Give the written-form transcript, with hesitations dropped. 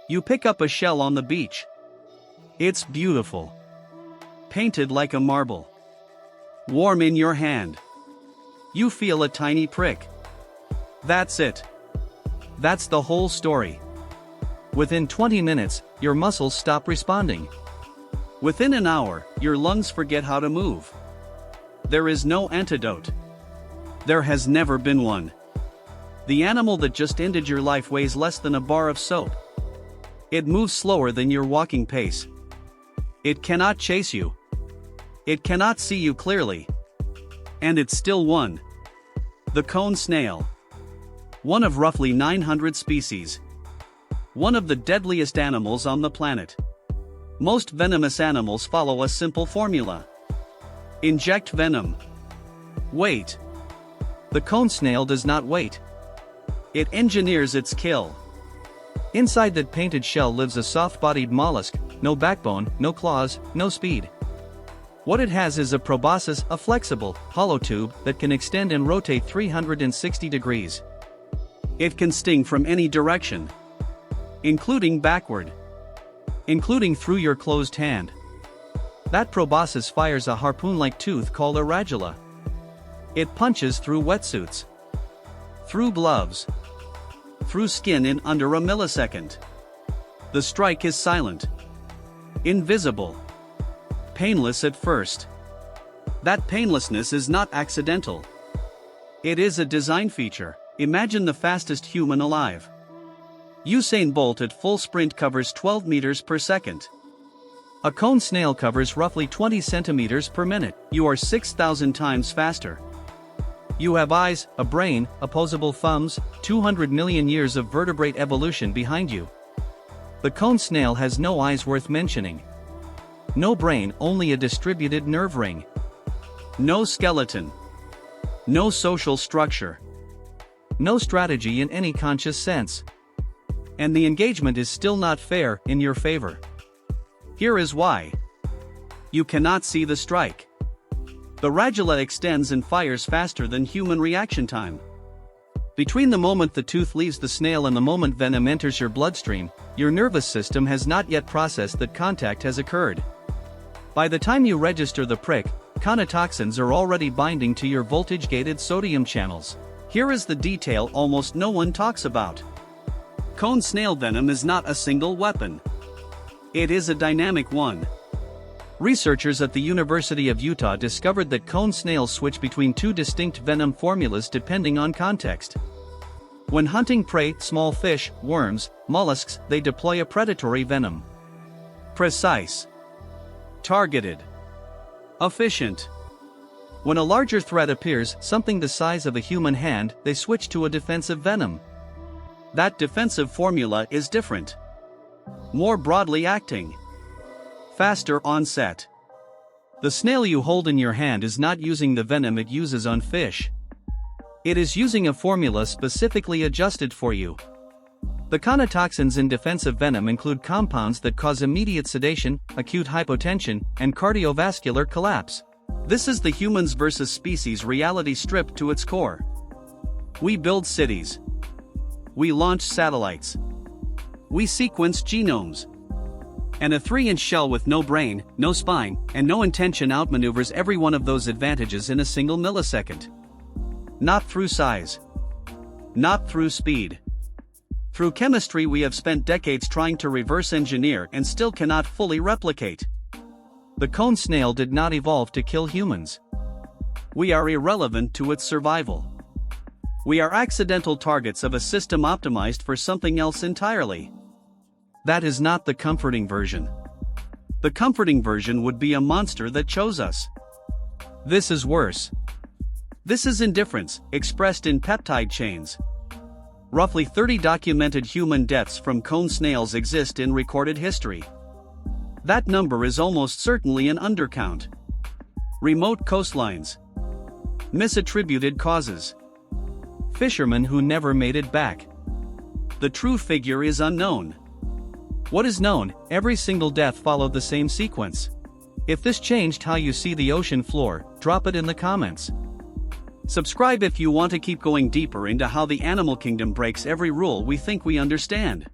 You pick up a shell on the beach. It's beautiful. Painted like a marble. Warm in your hand. You feel a tiny prick. That's it. That's the whole story. Within 20 minutes, your muscles stop responding. Within an hour, your lungs forget how to move. There is no antidote. There has never been one. The animal that just ended your life weighs less than a bar of soap. It moves slower than your walking pace. It cannot chase you. It cannot see you clearly. And it still won. The cone snail. One of roughly 900 species. One of the deadliest animals on the planet. Most venomous animals follow a simple formula. Inject venom. Wait. The cone snail does not wait. It engineers its kill. Inside that painted shell lives a soft-bodied mollusk, no backbone, no claws, no speed. What it has is a proboscis, a flexible, hollow tube that can extend and rotate 360 degrees. It can sting from any direction. Including backward. Including through your closed hand. That proboscis fires a harpoon-like tooth called a radula. It punches through wetsuits. Through gloves. Through skin in under a millisecond. The strike is silent. Invisible. Painless at first. That painlessness is not accidental. It is a design feature. Imagine the fastest human alive. Usain Bolt at full sprint covers 12 meters per second. A cone snail covers roughly 20 centimeters per minute. You are 6,000 times faster. You have eyes, a brain, opposable thumbs, 200 million years of vertebrate evolution behind you. The cone snail has no eyes worth mentioning. No brain, only a distributed nerve ring. No skeleton. No social structure. No strategy in any conscious sense. And the engagement is still not fair, in your favor. Here is why. You cannot see the strike. The radula extends and fires faster than human reaction time. Between the moment the tooth leaves the snail and the moment venom enters your bloodstream, your nervous system has not yet processed that contact has occurred. By the time you register the prick, conotoxins are already binding to your voltage-gated sodium channels. Here is the detail almost no one talks about. Cone snail venom is not a single weapon. It is a dynamic one. Researchers at the University of Utah discovered that cone snails switch between two distinct venom formulas depending on context. When hunting prey, small fish, worms, mollusks, they deploy a predatory venom. Precise. Targeted. Efficient. When a larger threat appears, something the size of a human hand, they switch to a defensive venom. That defensive formula is different. More broadly acting. Faster onset. The snail you hold in your hand is not using the venom it uses on fish. It is using a formula specifically adjusted for you. The conotoxins in defensive venom include compounds that cause immediate sedation, acute hypotension, and cardiovascular collapse. This is the humans versus species reality stripped to its core. We build cities. We launch satellites. We sequence genomes. And a 3-inch shell with no brain, no spine, and no intention outmaneuvers every one of those advantages in a single millisecond. Not through size. Not through speed. Through chemistry we have spent decades trying to reverse engineer and still cannot fully replicate. The cone snail did not evolve to kill humans. We are irrelevant to its survival. We are accidental targets of a system optimized for something else entirely. That is not the comforting version. The comforting version would be a monster that chose us. This is worse. This is indifference, expressed in peptide chains. Roughly 30 documented human deaths from cone snails exist in recorded history. That number is almost certainly an undercount. Remote coastlines. Misattributed causes. Fishermen who never made it back. The true figure is unknown. What is known, every single death followed the same sequence. If this changed how you see the ocean floor, drop it in the comments. Subscribe if you want to keep going deeper into how the animal kingdom breaks every rule we think we understand.